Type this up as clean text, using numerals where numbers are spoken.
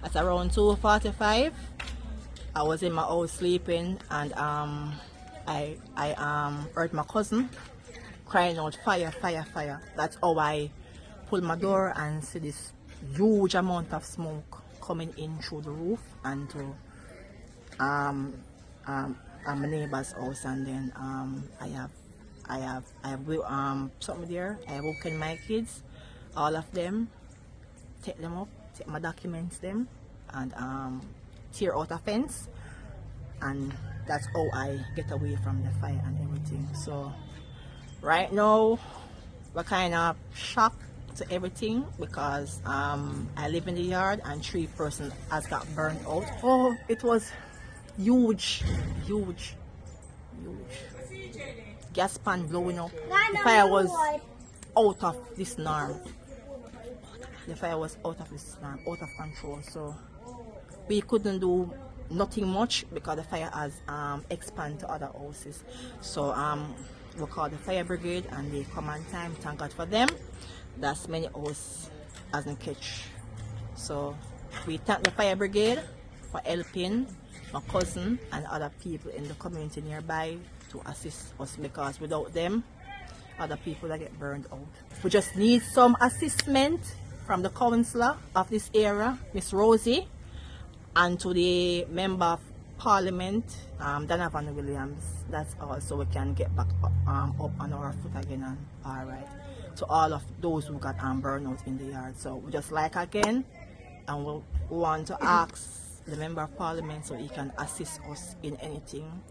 At around 2:45, I was in my house sleeping, and I heard my cousin crying out, fire, fire, fire. That's how I pulled my door and see this huge amount of smoke coming in through the roof and to my neighbor's house. And then I have something there. I have woken my kids, all of them, take them up, take my documents them, and tear out a fence, and that's how I get away from the fire and everything. So right now we're kind of shocked to everything because I live in the yard and 3 persons has got burned out. Oh, it was huge, huge, huge. Gas pan blowing up. The fire was out of this norm. The fire was out of this norm, out of control. So we couldn't do nothing much because the fire has expanded to other houses. So we called the fire brigade and they come on time. Thank God for them. That's many houses hasn't catch. So we thank the fire brigade for helping my cousin and other people in the community nearby to assist us, because without them, other people that get burned out. We just need some assistance from the councillor of this area, Miss Rosie, and to the member of parliament, Donovan Williams. That's all, so we can get back up on our foot again. And all right, to all of those who got burned out in the yard. So we just like again, and we want to ask the member of parliament so he can assist us in anything.